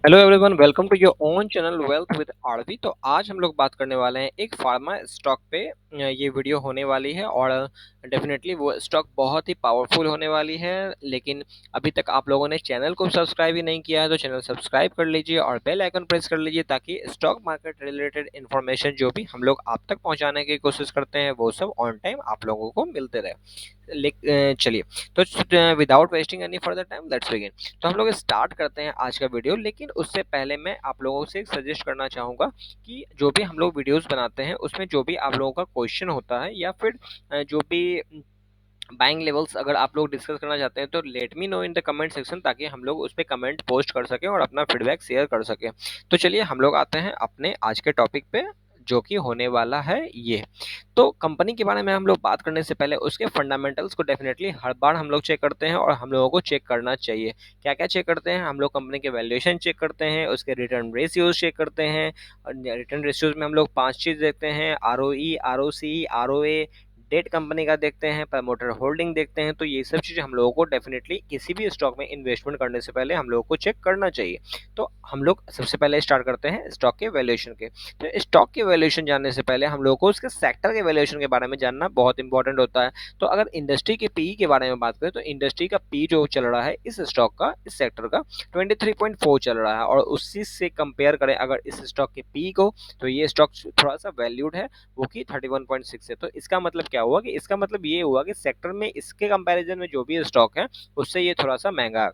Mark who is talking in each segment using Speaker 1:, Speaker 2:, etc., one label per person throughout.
Speaker 1: Hello everyone, welcome to your own channel wealth with RV. तो आज हम लोग बात करने वाले हैं एक फार्मा स्टॉक पे। ये वीडियो होने वाली है और डेफिनेटली वो स्टॉक बहुत ही पावरफुल होने वाली है। लेकिन अभी तक आप लोगों ने चैनल को सब्सक्राइब ही नहीं किया है तो चैनल सब्सक्राइब कर लीजिए और बेल आइकन प्रेस कर लीजिए ताकि स्टॉक मार्केट रिलेटेड इन्फॉर्मेशन जो भी हम लोग आप तक पहुंचाने की कोशिश करते हैं वो सब ऑन टाइम आप लोगों को मिलते रहे। चलिए, तो without wasting any further time let's begin. तो हम लोग स्टार्ट करते हैं आज का वीडियो। लेकिन उससे पहले मैं आप लोगों से सजेस्ट करना चाहूँगा कि जो भी हम लोग वीडियोस बनाते हैं उसमें जो भी आप लोगों का क्वेश्चन होता है या फिर जो भी बाइंग लेवल्स अगर आप लोग डिस्कस करना चाहते हैं तो let me know in the comment section ताकि हम लोग उस पर कमेंट पोस्ट कर सकें और अपना फीडबैक शेयर कर सकें। तो चलिए हम लोग आते हैं अपने आज के टॉपिक पे जो कि होने वाला है ये। तो कंपनी के बारे में हम लोग बात करने से पहले उसके फंडामेंटल्स को डेफिनेटली हर बार हम लोग चेक करते हैं और हम लोगों को चेक करना चाहिए। क्या क्या चेक करते हैं हम लोग? कंपनी के वैल्यूएशन चेक करते हैं, उसके रिटर्न रेशियोज चेक करते हैं। रिटर्न रेशियोज में हम लोग 5 चीज़ देखते हैं: ROE, ROC, ROA, debt company का देखते हैं, प्रमोटर होल्डिंग देखते हैं। तो ये सब चीज़ हम लोगों को डेफिनेटली किसी भी स्टॉक में इन्वेस्टमेंट करने से पहले हम लोगों को चेक करना चाहिए। तो हम लोग सबसे पहले स्टार्ट करते हैं स्टॉक के वैल्यूएशन के। तो स्टॉक के वैल्यूएशन जानने से पहले हम लोगों को उसके सेक्टर के वैल्यूएशन के बारे में जानना बहुत इंपॉर्टेंट होता है। तो अगर इंडस्ट्री के पी के बारे में बात करें तो इंडस्ट्री का पी जो चल रहा है इस स्टॉक का, इस सेक्टर का 23.4 चल रहा है। और उसी से कंपेयर करें अगर इस स्टॉक के पी को, तो ये स्टॉक थोड़ा सा वैल्यूड है, वो कि 31.6 है। तो इसका मतलब क्या हुआ कि इसका मतलब ये हुआ कि सेक्टर में इसके कंपैरिजन में जो भी स्टॉक है उससे ये थोड़ा सा महंगा है।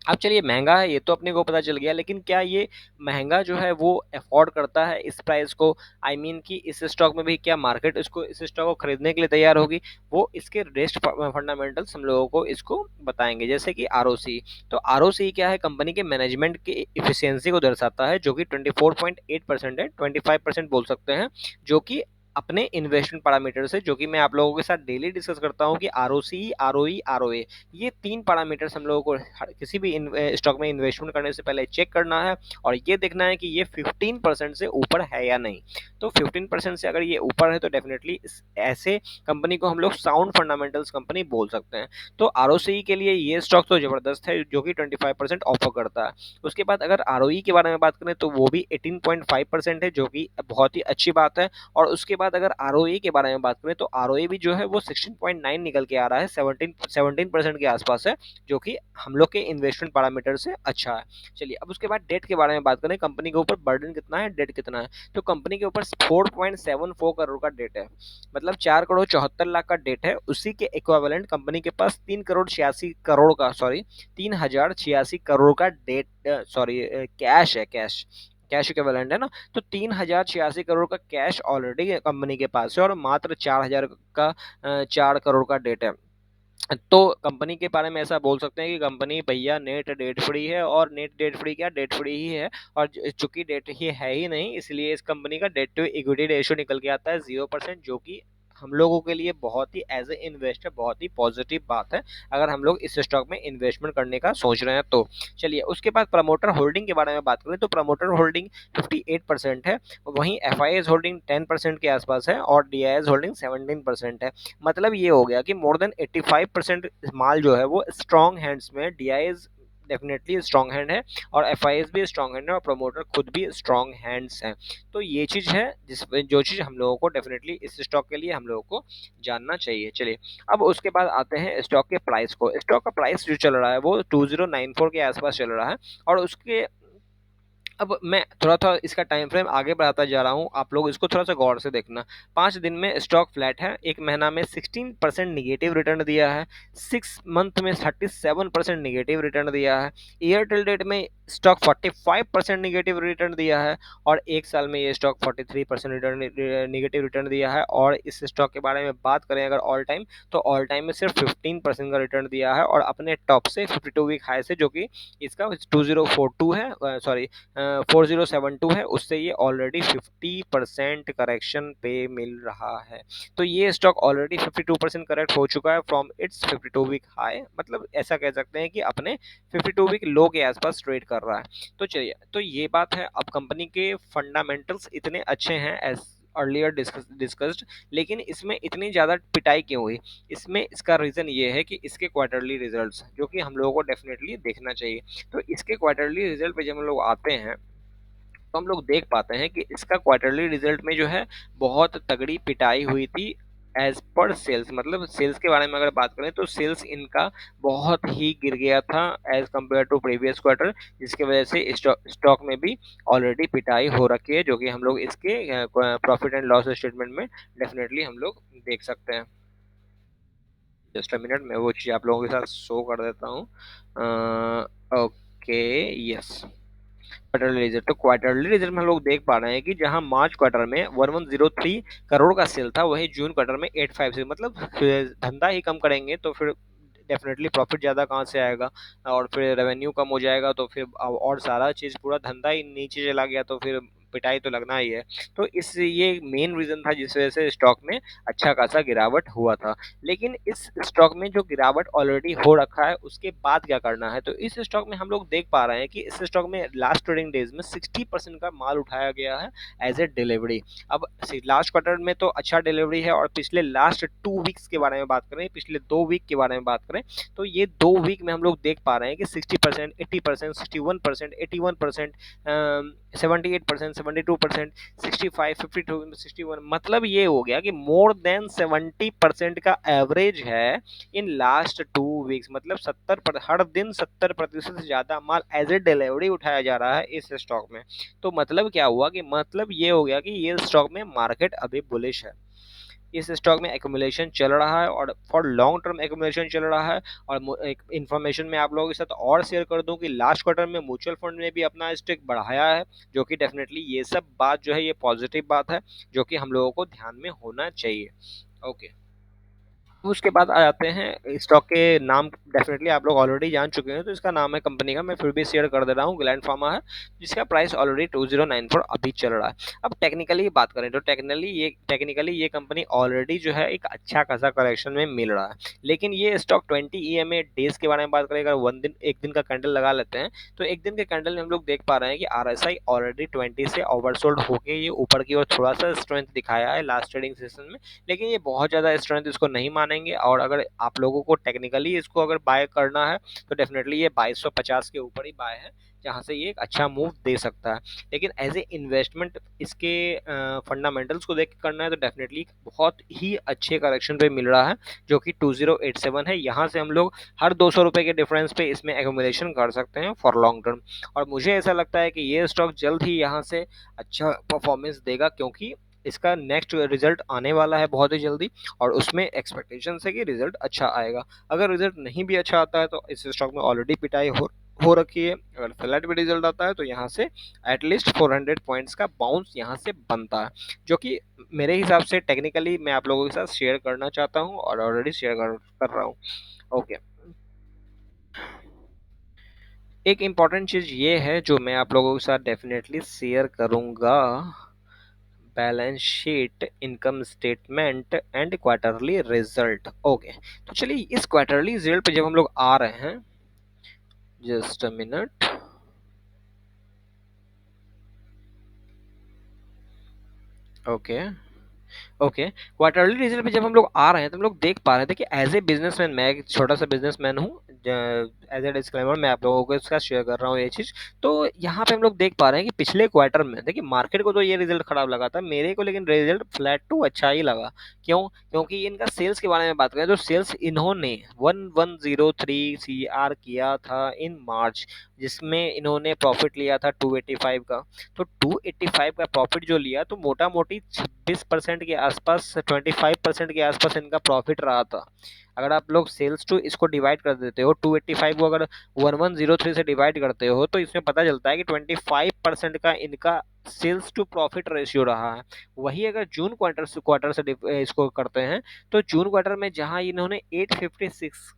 Speaker 1: अब चलिए, महंगा है ये तो अपने को पता चल गया, लेकिन क्या ये महंगा जो है वो अफोर्ड करता है इस प्राइस को? आई मीन कि इस स्टॉक में भी क्या मार्केट इसको, इस स्टॉक को खरीदने के लिए तैयार होगी? वो इसके रेस्ट फंडामेंटल्स हम लोगों को इसको बताएंगे, जैसे कि आरओसी। तो आरओसी क्या है? कंपनी के मैनेजमेंट की इफिशियंसी को दर्शाता है जो कि 24.8% है, 25% बोल सकते हैं, जो कि अपने इन्वेस्टमेंट पैरामीटर से, जो कि मैं आप लोगों के साथ डेली डिस्कस करता हूँ कि आरओसी, आरओई, आरओए, ये 3 पैरामीटर्स हम लोगों को किसी भी स्टॉक में इन्वेस्टमेंट करने से पहले चेक करना है और ये देखना है कि ये 15% से ऊपर है या नहीं। तो 15% से अगर ये ऊपर है तो डेफिनेटली ऐसे कंपनी को हम लोग साउंड फंडामेंटल्स कंपनी बोल सकते हैं। तो आरओसी के लिए ये स्टॉक तो जबरदस्त है जो कि 25% ऑफर करता है। उसके बाद अगर आरओई के बारे में बात करें तो वो भी 18.5% है, जो कि बहुत ही अच्छी बात है। और उसके बाद अगर आरओई के बारे में बात करें तो आरओई भी जो है वो 16.9 निकल के आ रहा है, 17% के आसपास है, जो कि हम लोग के इन्वेस्टमेंट पैरामीटर से अच्छा है। चलिए, अब उसके बाद डेट के बारे में बात करें, कंपनी के ऊपर बर्डन कितना है, डेट कितना है। तो कंपनी के ऊपर 4.74 करोड़ का डेट है, मतलब 4 करोड़ 74 लाख का डेट है। उसी के इक्विवेलेंट कंपनी के पास 3 करोड़ 86 करोड़ का, सॉरी, 3086 करोड़ का डेट, सॉरी, कैश है, कैश, कैश इक्विवेलेंट है ना। तो 3086 करोड़ का कैश ऑलरेडी कंपनी के पास है और मात्र 4000 का 4 करोड़ का डेट है। तो कंपनी के बारे में ऐसा बोल सकते हैं कि कंपनी भैया नेट डेट फ्री है, और नेट डेट फ्री क्या, डेट फ्री ही है। और चूंकि डेट ही है ही नहीं, इसलिए इस कंपनी का डेट टू इक्विटी रेशियो निकल के आता है 0%, जो कि हम लोगों के लिए बहुत ही, एज ए इन्वेस्टर, बहुत ही पॉजिटिव बात है अगर हम लोग इस स्टॉक में इन्वेस्टमेंट करने का सोच रहे हैं तो। चलिए, उसके बाद प्रमोटर होल्डिंग के बारे में बात करें तो प्रमोटर होल्डिंग 58% है, वहीं एफ आई एस होल्डिंग 10% के आसपास है और डी आई एस होल्डिंग 17% है। मतलब ये हो गया कि मोर देन 85% माल जो है वो स्ट्रॉन्ग हैंड्स में, डीआईएस डेफिनेटली स्ट्रॉन्ग हैंड है और एफआईएस भी स्ट्रॉन्ग हैंड है और प्रमोटर खुद भी स्ट्रॉन्ग हैंड्स हैं। तो ये चीज़ है जो चीज़ हम लोगों को डेफिनेटली इस स्टॉक के लिए हम लोगों को जानना चाहिए। चलिए, अब उसके बाद आते हैं स्टॉक के प्राइस को। स्टॉक का प्राइस जो चल रहा है वो 2094 के आसपास चल रहा है। और उसके, अब मैं थोड़ा-थोड़ा इसका टाइम फ्रेम आगे बढ़ाता जा रहा हूँ, आप लोग इसको थोड़ा-सा गौर से देखना। 5 दिन में स्टॉक फ्लैट है, 1 महीना में 16% नेगेटिव रिटर्न दिया है, 6 मंथ में 37% नेगेटिव रिटर्न दिया है, ईयर टिल डेट में स्टॉक 45% नेगेटिव रिटर्न दिया है और 1 साल में ये स्टॉक 43% नेगेटिव रिटर्न दिया है। और इस स्टॉक के बारे में बात करें अगर ऑल टाइम, तो ऑल टाइम में सिर्फ 15% का रिटर्न दिया है और अपने टॉप से 52 वीक हाई से, जो कि इसका 2042 है, सॉरी 4072 है, उससे ये ऑलरेडी 50% करेक्शन पे मिल रहा है। तो ये स्टॉक ऑलरेडी 52% करेक्ट हो चुका है फ्रॉम इट्स 52 वीक हाई, मतलब ऐसा कह सकते हैं कि अपने 52 वीक लो के आसपास ट्रेड कर रहा है। तो चलिए, तो ये बात है। अब कंपनी के फंडामेंटल्स इतने अच्छे हैं अर्लियर डिस्कस्ड, लेकिन इसमें इतनी ज़्यादा पिटाई क्यों हुई? इसमें इसका रीज़न ये है कि इसके क्वार्टरली रिजल्ट्स जो कि हम लोगों को डेफिनेटली देखना चाहिए। तो इसके क्वार्टरली रिजल्ट पे जब हम लोग आते हैं, तो हम लोग देख पाते हैं कि इसका क्वार्टरली रिजल्ट में जो है बहुत तगड़ी पिटाई हुई थी एज पर सेल्स। मतलब सेल्स के बारे में अगर बात करें तो सेल्स इनका बहुत ही गिर गया था as compared to previous quarter, जिसकी वजह से स्टॉक में भी ऑलरेडी पिटाई हो रखी है, जो कि हम लोग इसके प्रॉफिट एंड लॉस स्टेटमेंट में डेफिनेटली हम लोग देख सकते हैं। जस्ट अ मिनट, मैं वो चीज़ आप लोगों के साथ शो कर देता हूँ। Okay, yes, quarterly result. तो क्वार्टरली रिजल्ट में हम लोग देख पा रहे हैं कि जहां मार्च क्वार्टर में 1103 करोड़ का सेल था, वही जून क्वार्टर में 856, मतलब धंधा ही कम करेंगे तो फिर डेफिनेटली प्रॉफिट ज़्यादा कहाँ से आएगा, और फिर रेवेन्यू कम हो जाएगा तो फिर और सारा चीज़ पूरा धंधा ही नीचे चला गया तो फिर पिटाई तो लगना ही है। तो इस ये मेन रीज़न था जिस वजह से स्टॉक में अच्छा खासा गिरावट हुआ था। लेकिन इस स्टॉक में जो गिरावट ऑलरेडी हो रखा है उसके बाद क्या करना है? तो इस स्टॉक में हम लोग देख पा रहे हैं कि इस स्टॉक में लास्ट ट्रेडिंग डेज में 60% का माल उठाया गया है एज ए डिलीवरी। अब लास्ट क्वार्टर में तो अच्छा डिलीवरी है, और पिछले लास्ट 2 वीक्स के बारे में बात करें, पिछले 2 वीक के बारे में बात करें, तो ये 2 वीक में हम लोग देख पा रहे हैं कि 60%, 80%, 61%, 81%, 78%, 72%, 65, 52, 61, मतलब ये हो गया कि मोर देन 70% का एवरेज है इन लास्ट 2 वीक्स। मतलब 70 हर दिन 70% से ज्यादा माल एज ए डिलीवरी उठाया जा रहा है इस स्टॉक में। तो मतलब क्या हुआ कि मतलब ये हो गया कि ये स्टॉक में मार्केट अभी बुलिश है, इस स्टॉक में एक्यूमुलेशन चल रहा है और फॉर लॉन्ग टर्म एक्यूमुलेशन चल रहा है। और एक इन्फॉर्मेशन मैं आप लोगों के साथ और शेयर कर दूं कि लास्ट क्वार्टर में म्यूचुअल फंड ने भी अपना स्टेक बढ़ाया है, जो कि डेफिनेटली ये सब बात जो है ये पॉजिटिव बात है, जो कि हम लोगों को ध्यान में होना चाहिए। ओके, उसके बाद आ जाते हैं स्टॉक के नाम। डेफिनेटली आप लोग ऑलरेडी जान चुके हैं, तो इसका नाम है कंपनी का, मैं फिर भी शेयर कर दे रहा हूँ, ग्लैंड फार्मा है, जिसका प्राइस ऑलरेडी 2094 अभी चल रहा है। अब टेक्निकली बात करें तो टेक्निकली ये कंपनी ऑलरेडी जो है एक अच्छा खासा करेक्शन में मिल रहा है। लेकिन ये स्टॉक 20 EMA डेज के बारे में बात करें, अगर एक दिन का कैंडल लगा लेते हैं, तो एक दिन के कैंडल में हम लोग देख पा रहे हैं कि RSI ऑलरेडी 20 से ओवरसोल्ड होके ये ऊपर की ओर थोड़ा सा स्ट्रेंथ दिखाया है लास्ट ट्रेडिंग सेशन में। लेकिन ये बहुत ज़्यादा स्ट्रेंथ इसको नहीं मानेंगे, और अगर आप लोगों को टेक्निकली इसको अगर बाय करना है तो डेफिनेटली ये 2250 के ऊपर ही बाय है, जहाँ से ये एक अच्छा मूव दे सकता है। लेकिन एज ए इन्वेस्टमेंट इसके फंडामेंटल्स को देख के करना है तो डेफिनेटली बहुत ही अच्छे करेक्शन पे मिल रहा है, जो कि 2087 है। यहाँ से हम लोग हर 200 रुपये के डिफरेंस पे इसमें एक्यूमुलेशन कर सकते हैं फॉर लॉन्ग टर्म। और मुझे ऐसा लगता है कि ये स्टॉक जल्द ही यहाँ से अच्छा परफॉर्मेंस देगा, क्योंकि इसका नेक्स्ट रिजल्ट आने वाला है बहुत ही जल्दी, और उसमें एक्सपेक्टेशन है कि रिजल्ट अच्छा आएगा। अगर रिजल्ट नहीं भी अच्छा आता है तो इस स्टॉक में ऑलरेडी पिटाई हो रखी है। अगर फ्लैट भी रिजल्ट आता है तो यहाँ से एटलीस्ट 400 पॉइंट्स का बाउंस यहाँ से बनता है, जो कि मेरे हिसाब से टेक्निकली मैं आप लोगों के साथ शेयर करना चाहता हूँ और ऑलरेडी शेयर कर रहा हूँ। ओके, एक इम्पॉर्टेंट चीज़ ये है जो मैं आप लोगों के साथ डेफिनेटली शेयर करूँगा, balance sheet, income statement and quarterly result. Okay, तो चलिए इस क्वार्टरली रिजल्ट पे जब हम लोग आ रहे हैं, just a minute. Okay, okay, quarterly result पे जब हम लोग आ रहे हैं तो हम लोग देख पा रहे थे कि एज ए बिजनेसमैन, मैं एक छोटा सा बिजनेसमैन हूँ, एज ए डिस्क्लेमर मैं आप लोगों को इसका शेयर कर रहा हूँ ये चीज़। तो यहाँ पे हम लोग देख पा रहे हैं कि पिछले क्वार्टर में देखिए मार्केट को तो ये रिजल्ट खराब लगा था, मेरे को लेकिन रिजल्ट फ्लैट टू अच्छा ही लगा। क्यों? क्योंकि इनका सेल्स के बारे में बात करें तो सेल्स इन्होंने 1103 CR किया था इन मार्च, जिसमें इन्होंने प्रॉफिट लिया था 285 का। तो 285 का प्रॉफिट जो लिया तो मोटा मोटी 26% के आसपास, 25% के आसपास इनका प्रॉफिट रहा था। अगर आप लोग सेल्स टू इसको डिवाइड कर देते हो, 285 को अगर 1103 से डिवाइड करते हो, तो इसमें पता चलता है कि 25% का इनका सेल्स टू प्रॉफिट रेशियो रहा है। वही अगर जून क्वार्टर से इसको करते हैं, तो जून क्वार्टर में जहां इन्होंने 856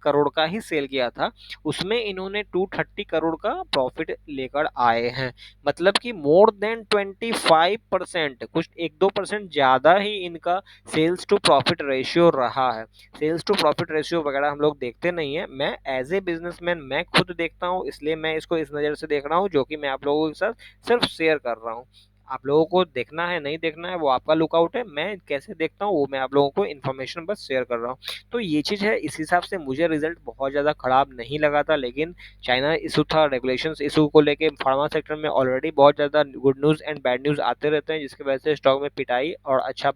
Speaker 1: करोड़ का ही सेल किया था, उसमें इन्होंने 230 करोड़ का प्रॉफिट लेकर आए हैं। मतलब कि मोर देन 25%, कुछ 1-2% ज़्यादा ही इनका सेल्स टू प्रॉफिट रेशियो रहा है। सेल्स टू प्रॉफिट रेशियो वगैरह हम लोग देखते नहीं है, मैं एज ए बिजनेसमैन मैं खुद देखता हूँ, इसलिए मैं इसको इस नज़र से देख रहा हूँ, जो कि मैं आप लोगों के साथ सिर्फ शेयर कर रहा हूँ। आप लोगों को देखना है नहीं देखना है वो आपका लुकआउट है, मैं कैसे देखता हूँ वो मैं आप लोगों को इन्फॉर्मेशन बस शेयर कर रहा हूँ। तो ये चीज़ है, इस हिसाब से मुझे रिजल्ट बहुत ज़्यादा खराब नहीं लगा था, लेकिन चाइना इशू था, रेगुलेशंस इशू को लेके फार्मा सेक्टर में ऑलरेडी बहुत ज़्यादा good news and bad news आते रहते हैं, जिसकी वजह से स्टॉक में पिटाई और अच्छा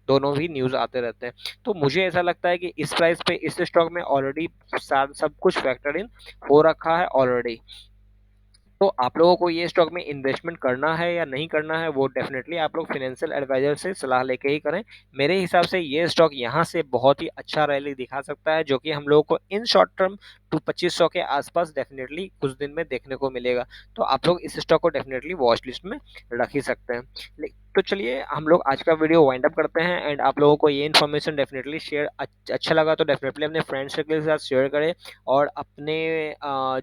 Speaker 1: दोनों ही न्यूज़ आते रहते हैं। तो मुझे ऐसा लगता है कि इस प्राइस पे इस स्टॉक में ऑलरेडी सब कुछ फैक्टर इन हो रखा है ऑलरेडी। तो आप लोगों को ये स्टॉक में इन्वेस्टमेंट करना है या नहीं करना है, वो डेफिनेटली आप लोग फाइनेंशियल एडवाइजर से सलाह लेके ही करें। मेरे हिसाब से ये स्टॉक यहाँ से बहुत ही अच्छा रैली दिखा सकता है, जो कि हम लोगों को इन शॉर्ट टर्म 2500 के आसपास डेफिनेटली कुछ दिन में देखने को मिलेगा। तो आप लोग इस स्टॉक को डेफिनेटली वॉच लिस्ट में रख ही सकते हैं। तो चलिए हम लोग आज का वीडियो वाइंड अप करते हैं, एंड आप लोगों को ये इन्फॉर्मेशन डेफिनेटली शेयर अच्छा लगा तो डेफिनेटली अपने फ्रेंड्स सर्कल के साथ शेयर करें, और अपने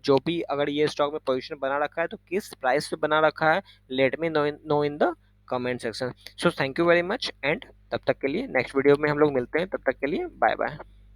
Speaker 1: जो भी अगर ये स्टॉक में पोजीशन बना रखा है तो किस प्राइस पे बना रखा है, let me know in the comment section. So thank you very much, and तब तक के लिए नेक्स्ट वीडियो में हम लोग मिलते हैं, तब तक के लिए बाय बाय।